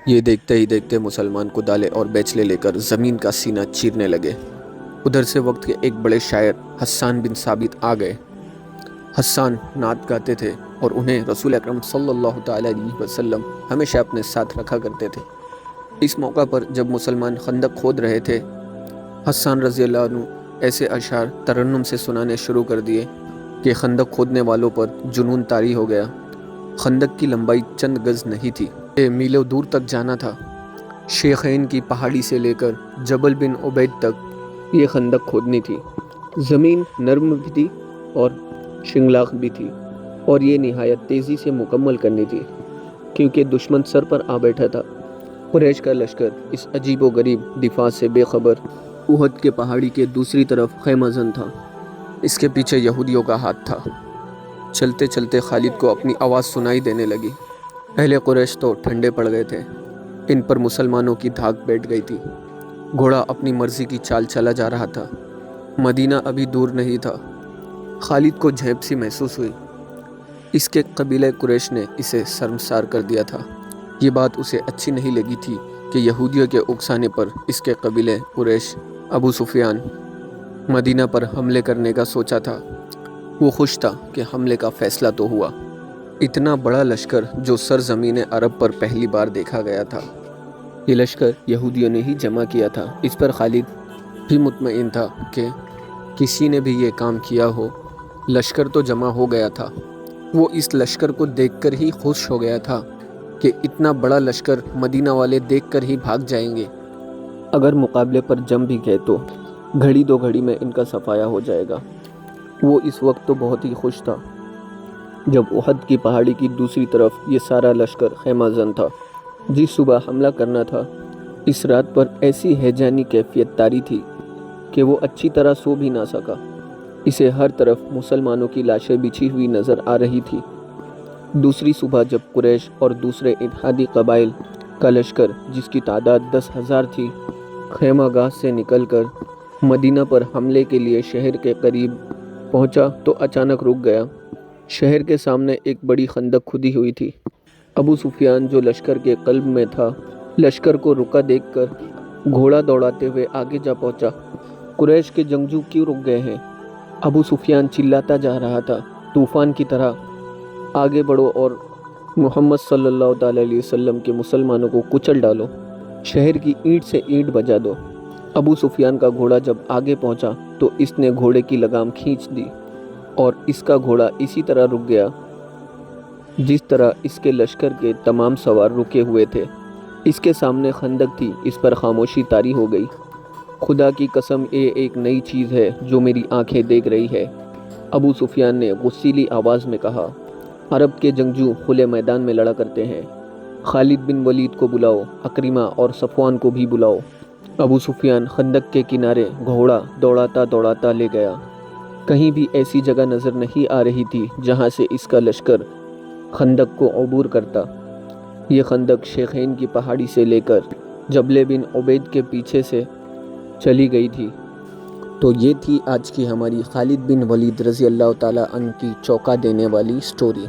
یہ دیکھتے ہی دیکھتے مسلمان کدالے اور بیچلے لے کر زمین کا سینہ چیرنے لگے۔ ادھر سے وقت کے ایک بڑے شاعر حسان بن ثابت آ گئے۔ حسان نعت گاتے تھے اور انہیں رسول اکرم صلی اللہ تعالی علیہ وسلم ہمیشہ اپنے ساتھ رکھا کرتے تھے۔ اس موقع پر جب مسلمان خندق کھود رہے تھے، حسان رضی اللہ عنہ ایسے اشعار ترنم سے سنانے شروع کر دیے کہ خندق کھودنے والوں پر جنون طاری ہو گیا۔ خندق کی لمبائی چند گز نہیں تھی، میلوں دور تک جانا تھا۔ شیخین کی پہاڑی سے لے کر جبل بن عبید تک یہ خندق کھودنی تھی۔ زمین نرم بھی تھی اور شنگلاخ بھی تھی، اور یہ نہایت تیزی سے مکمل کرنی تھی کیونکہ دشمن سر پر آ بیٹھا تھا۔ قریش کا لشکر اس عجیب و غریب دفاع سے بے خبر احد کے پہاڑی کے دوسری طرف خیمہ زن تھا۔ اس کے پیچھے یہودیوں کا ہاتھ تھا۔ چلتے چلتے خالد کو اپنی آواز سنائی دینے لگی۔ اہل قریش تو ٹھنڈے پڑ گئے تھے، ان پر مسلمانوں کی دھاک بیٹھ گئی تھی۔ گھوڑا اپنی مرضی کی چال چلا جا رہا تھا۔ مدینہ ابھی دور نہیں تھا۔ خالد کو جھیپ سی محسوس ہوئی۔ اس کے قبیلہ قریش نے اسے شرمسار کر دیا تھا۔ یہ بات اسے اچھی نہیں لگی تھی کہ یہودیوں کے اکسانے پر اس کے قبیلہ قریش ابو سفیان مدینہ پر حملے کرنے کا سوچا تھا۔ وہ خوش تھا کہ حملے کا فیصلہ تو ہوا۔ اتنا بڑا لشکر جو سرزمین عرب پر پہلی بار دیکھا گیا تھا، یہ لشکر یہودیوں نے ہی جمع کیا تھا۔ اس پر خالد بھی مطمئن تھا کہ کسی نے بھی یہ کام کیا ہو۔ لشکر تو جمع ہو گیا تھا۔ وہ اس لشکر کو دیکھ کر ہی خوش ہو گیا تھا کہ اتنا بڑا لشکر مدینہ والے دیکھ کر ہی بھاگ جائیں گے۔ اگر مقابلے پر جم بھی گئے تو گھڑی دو گھڑی میں ان کا صفایا ہو جائے گا۔ وہ اس وقت تو بہت ہی خوش تھا جب احد کی پہاڑی کی دوسری طرف یہ سارا لشکر خیمہ زن تھا۔ جس صبح حملہ کرنا تھا، اس رات پر ایسی ہیجانی کیفیت طاری تھی کہ وہ اچھی طرح سو بھی نہ سکا۔ اسے ہر طرف مسلمانوں کی لاشیں بچھی ہوئی نظر آ رہی تھی۔ دوسری صبح جب قریش اور دوسرے اتحادی قبائل کا لشکر، جس کی تعداد 10,000 تھی، خیمہ گاہ سے نکل کر مدینہ پر حملے کے لیے شہر کے قریب پہنچا تو اچانک رک گیا۔ شہر کے سامنے ایک بڑی خندق کھدی ہوئی تھی۔ ابو سفیان جو لشکر کے قلب میں تھا، لشکر کو رکا دیکھ کر گھوڑا دوڑاتے ہوئے آگے جا پہنچا۔ قریش کے جنگجو کیوں رک گئے ہیں؟ ابو سفیان چلاتا جا رہا تھا، طوفان کی طرح آگے بڑھو اور محمد صلی اللہ تعالی علیہ وسلم کے مسلمانوں کو کچل ڈالو، شہر کی اینٹ سے اینٹ بجا دو۔ ابو سفیان کا گھوڑا جب آگے پہنچا تو اس نے گھوڑے کی لگام کھینچ دی اور اس کا گھوڑا اسی طرح رک گیا جس طرح اس کے لشکر کے تمام سوار رکے ہوئے تھے۔ اس کے سامنے خندق تھی، اس پر خاموشی طاری ہو گئی۔ خدا کی قسم، یہ ایک نئی چیز ہے جو میری آنکھیں دیکھ رہی ہے، ابو سفیان نے غصیلی آواز میں کہا۔ عرب کے جنگجو کھلے میدان میں لڑا کرتے ہیں۔ خالد بن ولید کو بلاؤ، عکرمہ اور صفوان کو بھی بلاؤ۔ ابو سفیان خندق کے کنارے گھوڑا دوڑاتا دوڑاتا لے گیا۔ کہیں بھی ایسی جگہ نظر نہیں آ رہی تھی جہاں سے اس کا لشکر خندق کو عبور کرتا۔ یہ خندق شیخین کی پہاڑی سے لے کر جبل بن عبید کے پیچھے سے چلی گئی تھی۔ تو یہ تھی آج کی ہماری خالد بن ولید رضی اللہ تعالیٰ عنہ کی چونکا دینے والی سٹوری۔